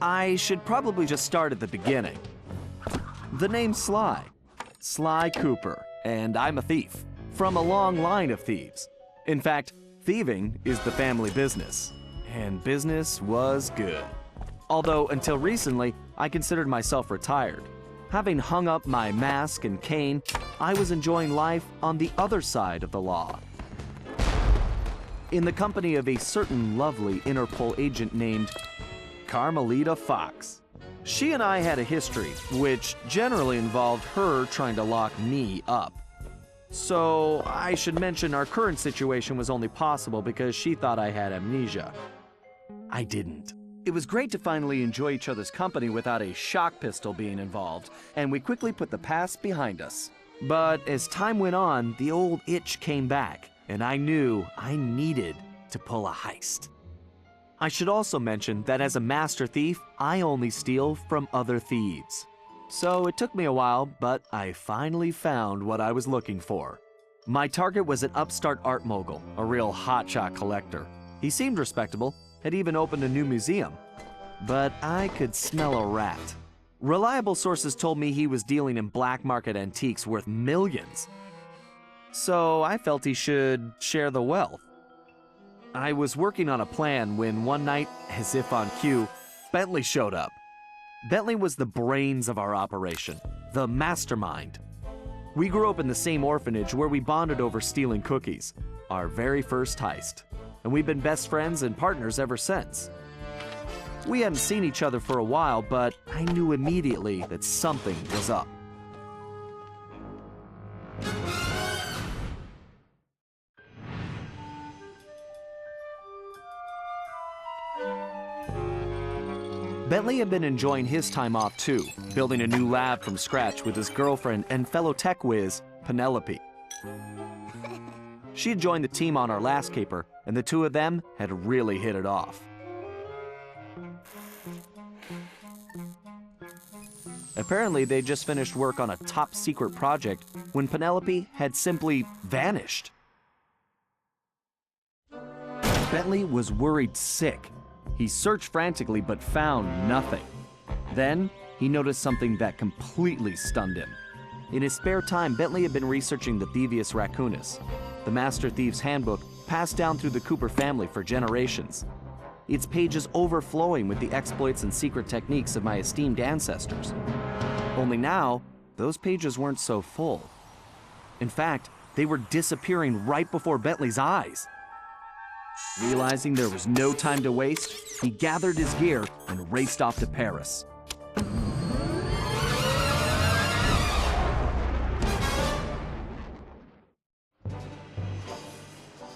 I should probably just start at the beginning. The name's Sly Cooper, and I'm a thief, from a long line of thieves. In fact, thieving is the family business, and business was good. Although, until recently, I considered myself retired. Having hung up my mask and cane, I was enjoying life on the other side of the law. In the company of a certain lovely Interpol agent named Carmelita Fox. She and I had a history, which generally involved her trying to lock me up. So I should mention our current situation was only possible because she thought I had amnesia. I didn't. It was great to finally enjoy each other's company without a shock pistol being involved, and we quickly put the past behind us. But as time went on, the old itch came back, and I knew I needed to pull a heist. I should also mention that as a master thief, I only steal from other thieves. So it took me a while, but I finally found what I was looking for. My target was an upstart art mogul, a real hotshot collector. He seemed respectable, had even opened a new museum. But I could smell a rat. Reliable sources told me he was dealing in black market antiques worth millions. So I felt he should share the wealth. I was working on a plan when one night, as if on cue, Bentley showed up. Bentley was the brains of our operation, the mastermind. We grew up in the same orphanage where we bonded over stealing cookies, our very first heist, and we've been best friends and partners ever since. We hadn't seen each other for a while, but I knew immediately that something was up. Bentley had been enjoying his time off too, building a new lab from scratch with his girlfriend and fellow tech whiz, Penelope. She had joined the team on our last caper, and the two of them had really hit it off. Apparently, they just finished work on a top secret project when Penelope had simply vanished. Bentley was worried sick. He searched frantically but found nothing. Then, he noticed something that completely stunned him. In his spare time, Bentley had been researching the Thievius Raccoonus, the Master Thief's handbook passed down through the Cooper family for generations. Its pages overflowing with the exploits and secret techniques of my esteemed ancestors. Only now, those pages weren't so full. In fact, they were disappearing right before Bentley's eyes. Realizing there was no time to waste, he gathered his gear and raced off to Paris.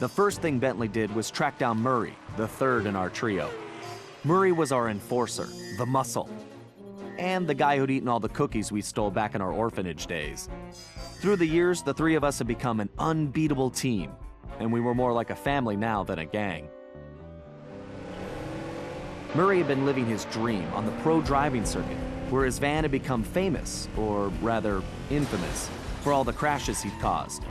The first thing Bentley did was track down Murray, the third in our trio. Murray was our enforcer, the muscle, and the guy who'd eaten all the cookies we stole back in our orphanage days. Through the years, the three of us had become an unbeatable team, and we were more like a family now than a gang. Murray had been living his dream on the pro driving circuit, where his van had become famous, or rather infamous, for all the crashes he'd caused.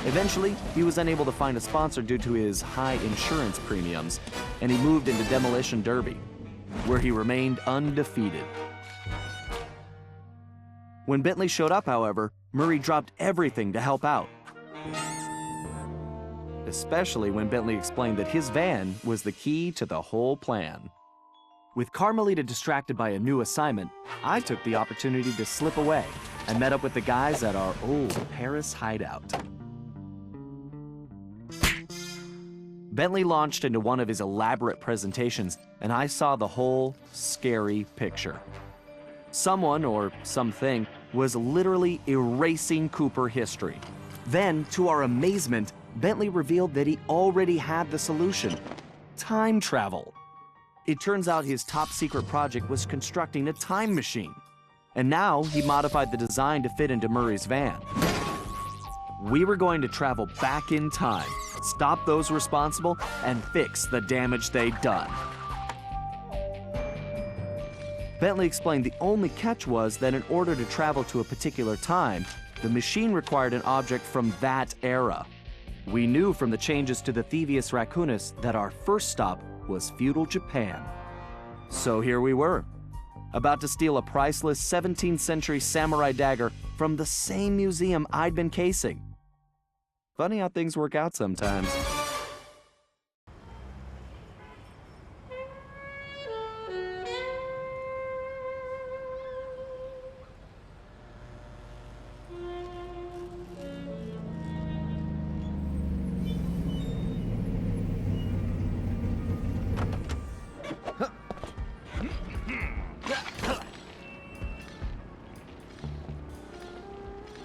Eventually, he was unable to find a sponsor due to his high insurance premiums, and he moved into Demolition Derby, where he remained undefeated. When Bentley showed up, however, Murray dropped everything to help out. Especially when Bentley explained that his van was the key to the whole plan. With Carmelita distracted by a new assignment, I took the opportunity to slip away and met up with the guys at our old Paris hideout. Bentley launched into one of his elaborate presentations, and I saw the whole scary picture. Someone, or something, was literally erasing Cooper history. Then, to our amazement, Bentley revealed that he already had the solution: time travel. It turns out his top secret project was constructing a time machine. And now he modified the design to fit into Murray's van. We were going to travel back in time, stop those responsible, and fix the damage they'd done. Bentley explained the only catch was that in order to travel to a particular time, the machine required an object from that era. We knew from the changes to the Thievius Raccoonus that our first stop was feudal Japan. So here we were, about to steal a priceless 17th century samurai dagger from the same museum I'd been casing. Funny how things work out sometimes.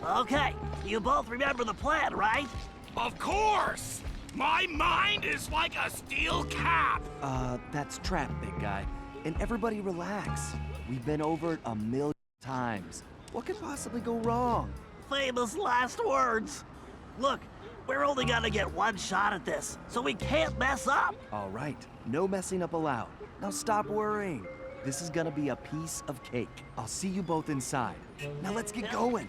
Okay, you both remember the plan, right? Of course! My mind is like a steel cap! That's trap, big guy. And everybody relax. We've been over it 1,000,000 times. What could possibly go wrong? Famous last words. Look, we're only gonna get one shot at this, so we can't mess up. All right, no messing up allowed. Now stop worrying. This is gonna be a piece of cake. I'll see you both inside. Now let's get going.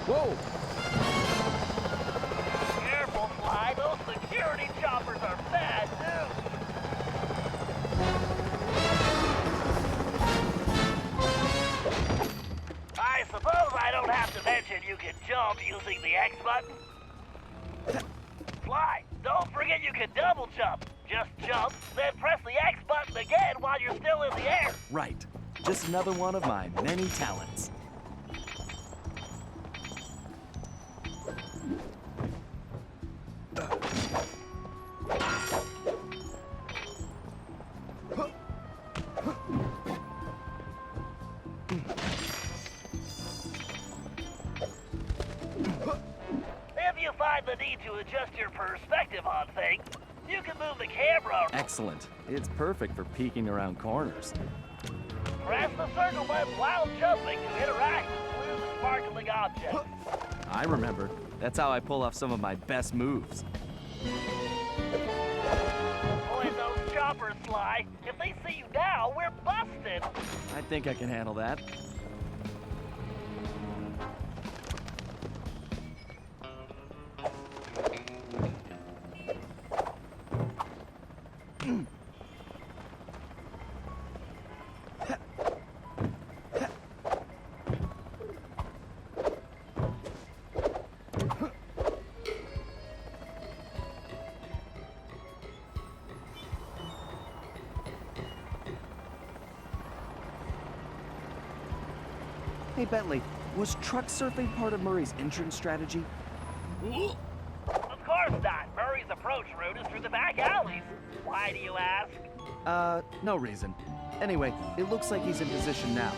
Whoa! Careful, Sly. Those security choppers are bad news. I suppose I don't have to mention you can jump using the X button. Sly, don't forget you can double jump. Just jump, then press the X button again while you're still in the air. Right. Just another one of my many talents. If you find the need to adjust your perspective on things, you can move the camera. Excellent. It's perfect for peeking around corners. Press the circle button while jumping to interact with the sparkling object. I remember. That's how I pull off some of my best moves. Boy, those choppers, Sly. If they see you now, we're busted. I think I can handle that. Hey, Bentley, was truck surfing part of Murray's entrance strategy? Of course not. Murray's approach route is through the back alleys. Why do you ask? No reason. Anyway, it looks like he's in position now.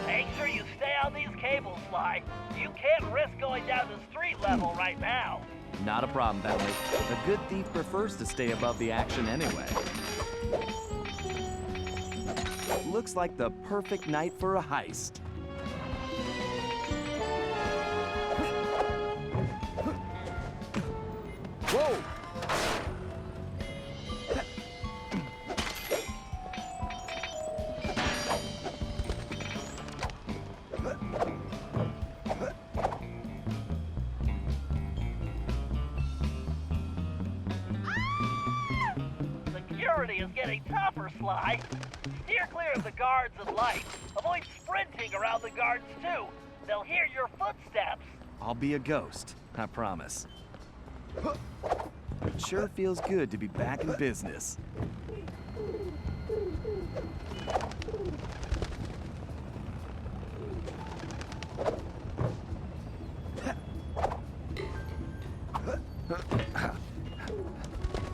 Make sure you stay on these cables, Sly. You can't risk going down to street level right now. Not a problem, Bentley. A good thief prefers to stay above the action anyway. Looks like the perfect night for a heist. Whoa! Security is getting tougher, Sly. Steer clear of the guards and lights. Avoid sprinting around the guards, too. They'll hear your footsteps. I'll be a ghost, I promise. It sure feels good to be back in business.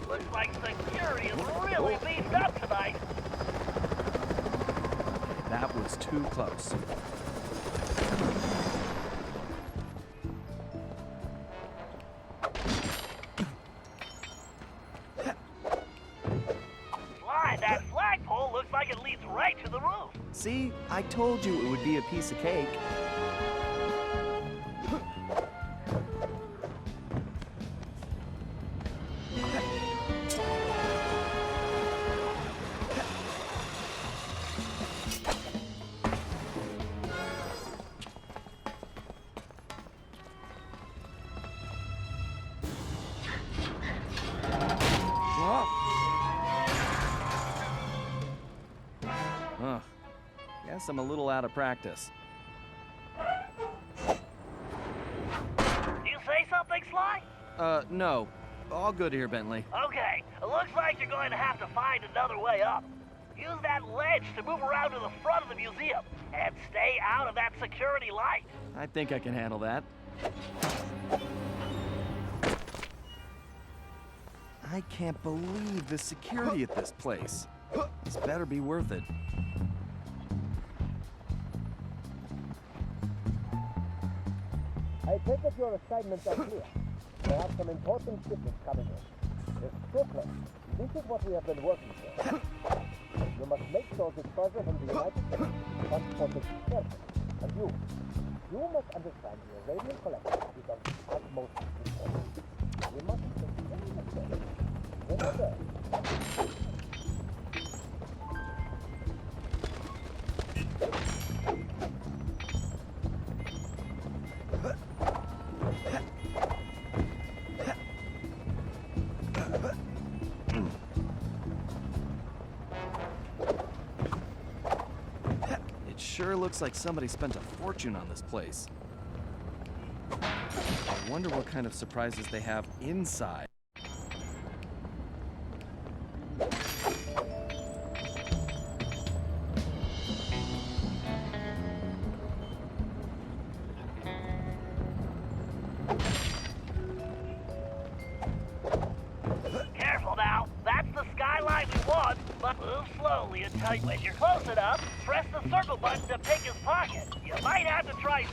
Looks like security is really beefed up tonight. That was too close. Sly, that flagpole looks like it leads right to the roof. See, I told you it would be a piece of cake. Ugh. Guess I'm a little out of practice. You say something, Sly? No. All good here, Bentley. Okay, it looks like you're going to have to find another way up. Use that ledge to move around to the front of the museum, and stay out of that security light. I think I can handle that. I can't believe the security at this place. This better be worth it. I take it your assignments are clear. We have some important shipments coming in. It's Brooklyn. This is what we have been working for. You must make sure this treasure from the United States is transported carefully. And you must understand the Arabian collection is of the utmost importance. You mustn't take any mistake. Remember, Sure looks like somebody spent a fortune on this place. I wonder what kind of surprises they have inside. Careful now, that's the skyline we want, but move slowly until when you're close enough, press the circle button to pick his pocket. You might have to try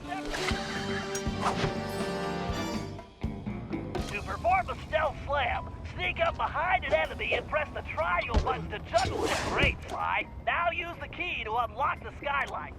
to perform a stealth slam. Sneak up behind an enemy and press the triangle button to juggle it. Great, Sly. Now use the key to unlock the skylight.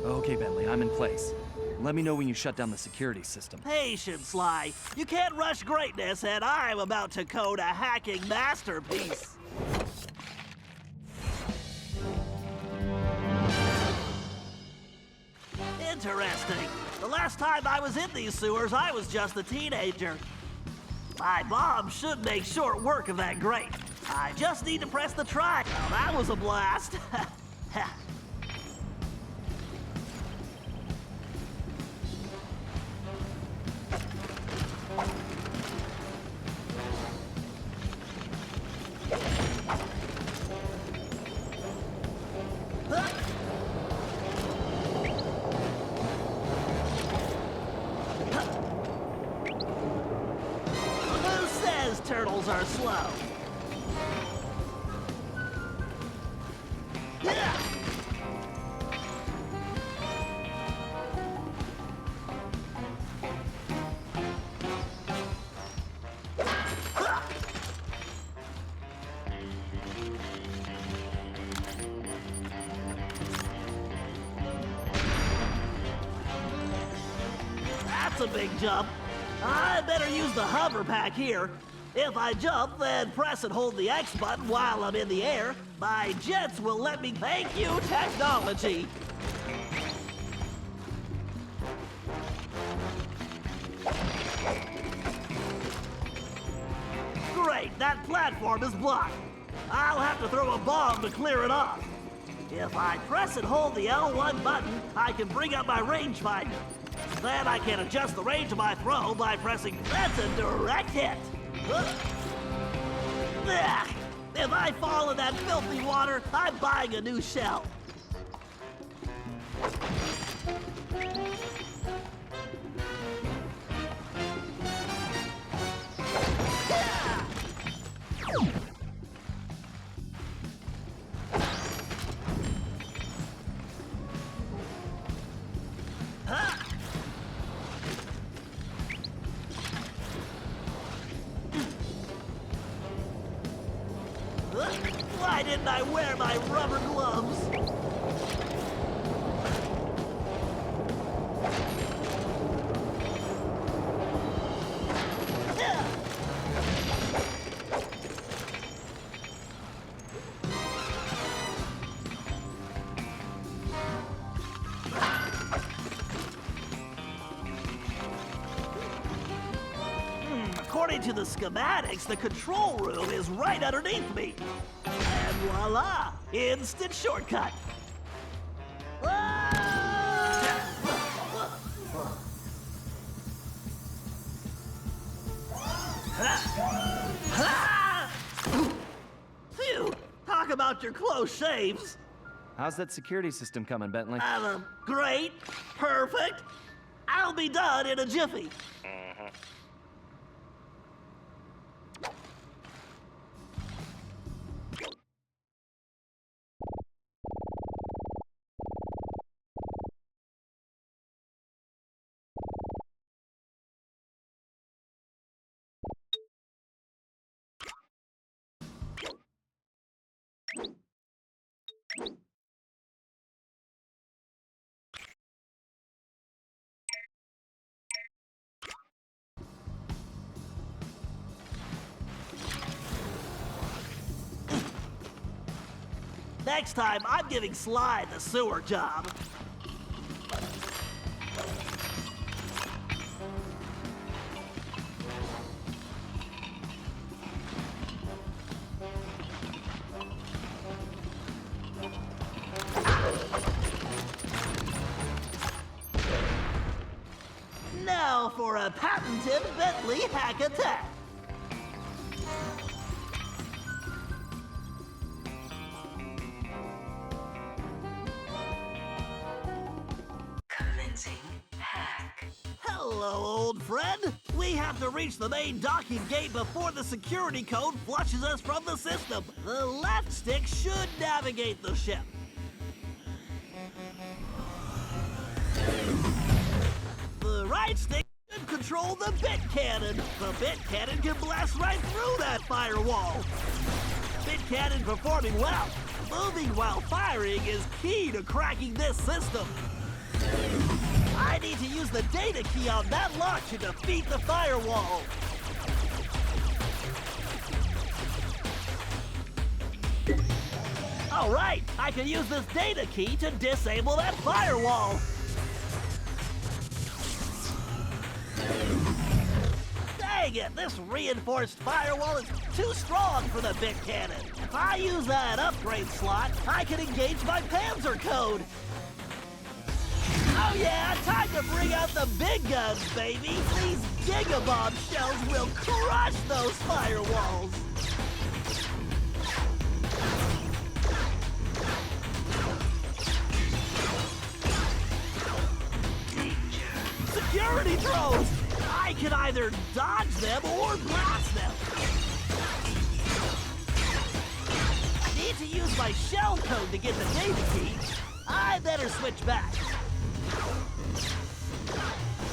Okay, Bentley, I'm in place. Let me know when you shut down the security system. Patience, Sly. You can't rush greatness, and I'm about to code a hacking masterpiece. Interesting. The last time I was in these sewers, I was just a teenager. My mom should make short work of that grate. I just need to press the try. Well, that was a blast. Who says turtles are slow? Yeah. That's a big jump. I better use the hover pack here. If I jump, then press and hold the X button while I'm in the air, my jets will let me. Thank you, technology. Great, that platform is blocked. I'll have to throw a bomb to clear it off. If I press and hold the L1 button, I can bring up my rangefinder. Then I can adjust the range of my throw by pressing. That's a direct hit. Ugh. If I fall in that filthy water, I'm buying a new shell. Why didn't I wear my rubber gloves? According to the schematics, the control room is right underneath me. And voila, instant shortcut. Phew, talk about your close shaves. How's that security system coming, Bentley? Great, perfect. I'll be done in a jiffy. Next time, I'm giving Sly the sewer job. Now for a patented Bentley hack attack. Hello, old friend. We have to reach the main docking gate before the security code flushes us from the system. The left stick should navigate the ship. The right stick should control the bit cannon. The bit cannon can blast right through that firewall. Bit cannon performing well. Moving while firing is key to cracking this system. I need to use the data key on that lock to defeat the firewall. All right, I can use this data key to disable that firewall. Dang it, this reinforced firewall is too strong for the bit cannon. If I use that upgrade slot, I can engage my Panzer code. Oh yeah, time to bring out the big guns, baby! These gigabomb shells will crush those firewalls! Danger. Security drones! I can either dodge them or blast them! I need to use my shell code to get the data key. I better switch back.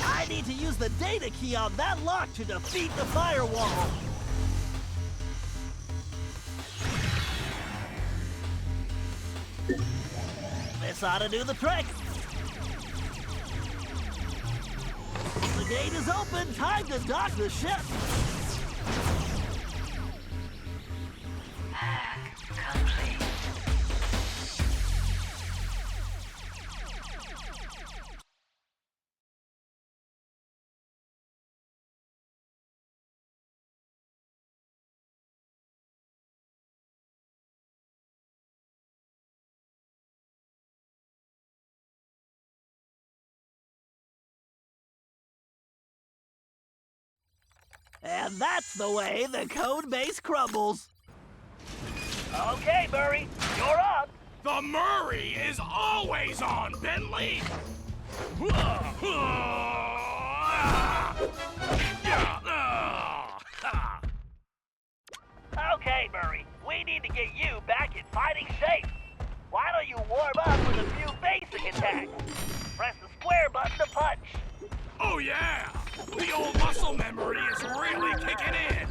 I need to use the data key on that lock to defeat the firewall. This ought to do the trick. The gate is open. Time to dock the ship. Hack complete. And that's the way the code base crumbles. Okay, Murray, you're up. The Murray is always on, Bentley! Okay, Murray, we need to get you back in fighting shape. Why don't you warm up with a few basic attacks? Press the square button to punch. Oh yeah! The old muscle memory is really kicking in!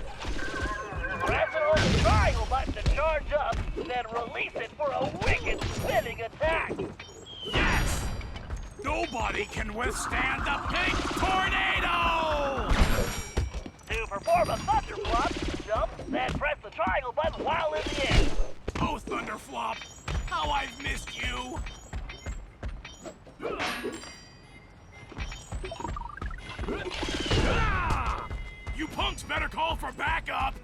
Press and hold the triangle button to charge up, then release it for a wicked spinning attack. Yes! Nobody can withstand the pink tornado! To perform a thunderflop, jump, then press the triangle button while in the air. Oh, Thunderflop, how I've missed you! You punks better better call for backup!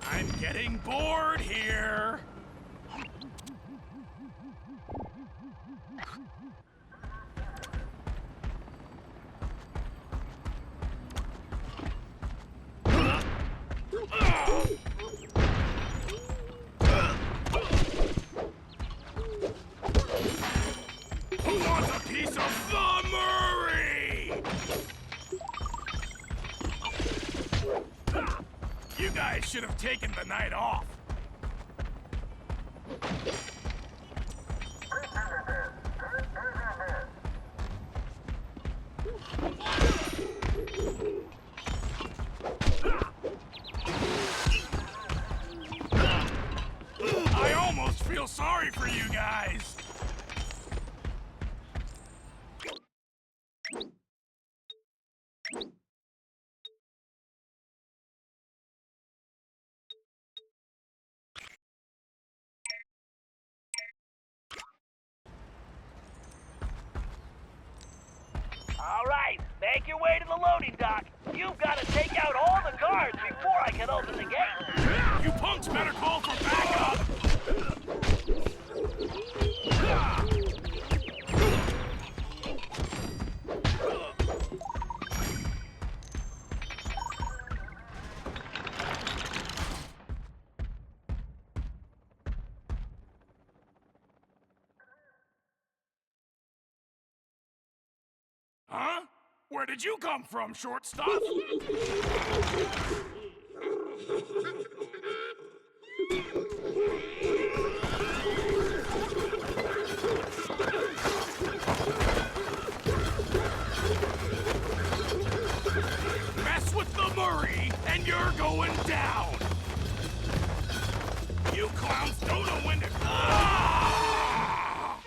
I'm getting bored here! Who wants a piece of the Murray? You guys should have taken the night off. I almost feel sorry for you guys. All right, make your way to the loading dock. You've got to take out all the guards before I can open the gate. You punks better call for backup! Huh? Where did you come from, shortstop? Mess with the Murray, and you're going down! You clowns don't know when to... Ah!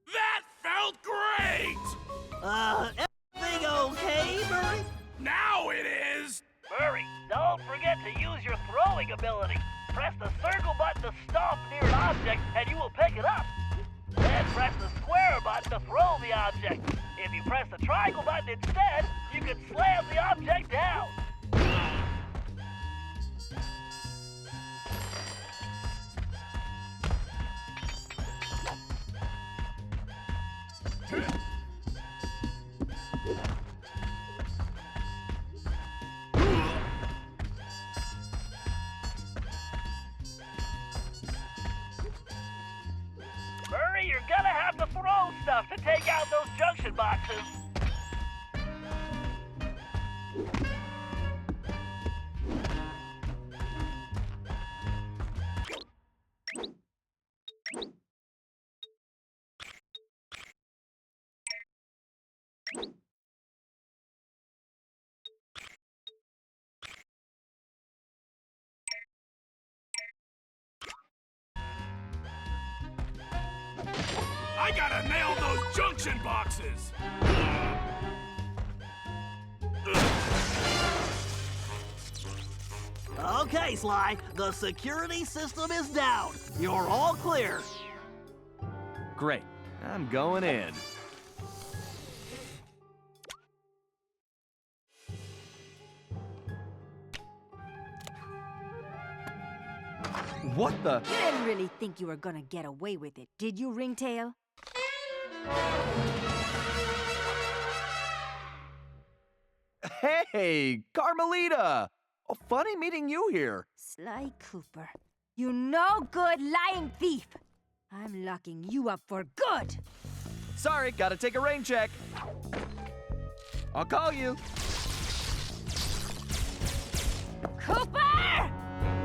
That felt great! Everything okay, Murray? Now it is! Murray, don't forget to use your throwing ability. Press the circle button to stomp near an object, and you will pick it up. Then press the square button to throw the object. If you press the triangle button instead, you can slam the object down. Murray, you're gonna have to throw stuff to take out those junction boxes. I gotta nail those junction boxes! Okay, Sly, the security system is down. You're all clear. Great. I'm going in. What the? You didn't really think you were gonna get away with it, did you, Ringtail? Hey, Carmelita! Oh, funny meeting you here. Sly Cooper, you no good lying thief! I'm locking you up for good! Sorry, gotta take a rain check. I'll call you. Cooper!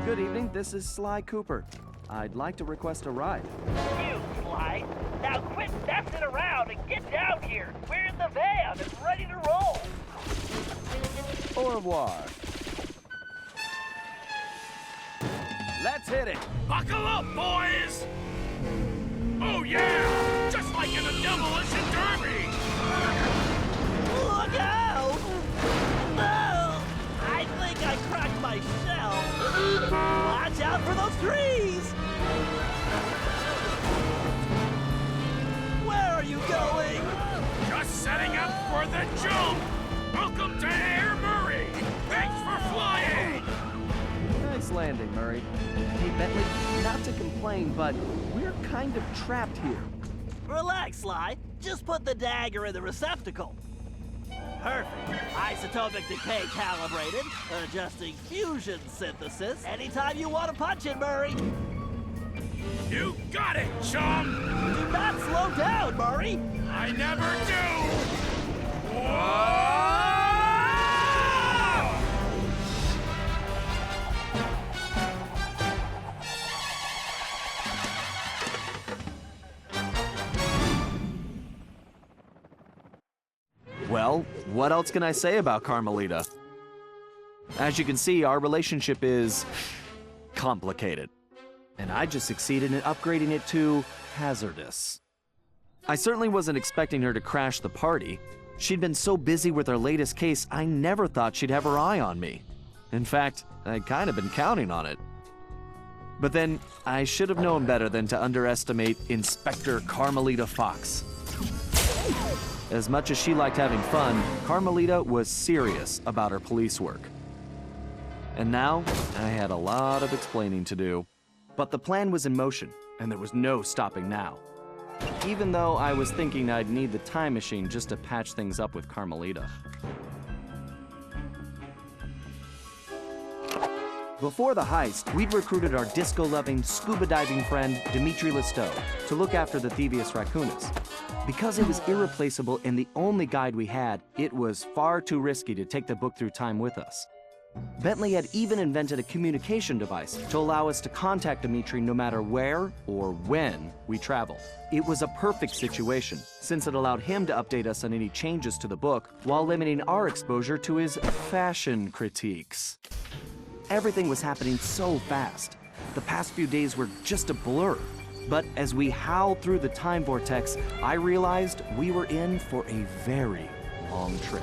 Good evening, this is Sly Cooper. I'd like to request a ride. You, Sly. Now quit messing around and get down here. We're in the van and ready to roll. Au revoir. Let's hit it. Buckle up, boys! Oh yeah! Just like in a demolition derby! Look out! No! I think I cracked my shell. Watch out for for the jump! Welcome to Air Murray! Thanks for flying! Nice landing, Murray. Hey, Bentley, not to complain, but we're kind of trapped here. Relax, Sly. Just put the dagger in the receptacle. Perfect. Isotopic decay calibrated. Adjusting fusion synthesis. Anytime you want to punch it, Murray. You got it, chum! Do not slow down, Murray. I never do! Whoa! Well, what else can I say about Carmelita? As you can see, our relationship is complicated. And I just succeeded in upgrading it to hazardous. I certainly wasn't expecting her to crash the party. She'd been so busy with her latest case, I never thought she'd have her eye on me. In fact, I'd kind of been counting on it. But then, I should have known better than to underestimate Inspector Carmelita Fox. As much as she liked having fun, Carmelita was serious about her police work. And now, I had a lot of explaining to do. But the plan was in motion, and there was no stopping now. Even though I was thinking I'd need the time machine just to patch things up with Carmelita. Before the heist, we'd recruited our disco-loving, scuba-diving friend, Dimitri Listeau, to look after the Thievius Raccoonus. Because it was irreplaceable and the only guide we had, it was far too risky to take the book through time with us. Bentley had even invented a communication device to allow us to contact Dimitri no matter where or when we traveled. It was a perfect situation, since it allowed him to update us on any changes to the book while limiting our exposure to his fashion critiques. Everything was happening so fast. The past few days were just a blur. But as we howled through the time vortex, I realized we were in for a very long trip.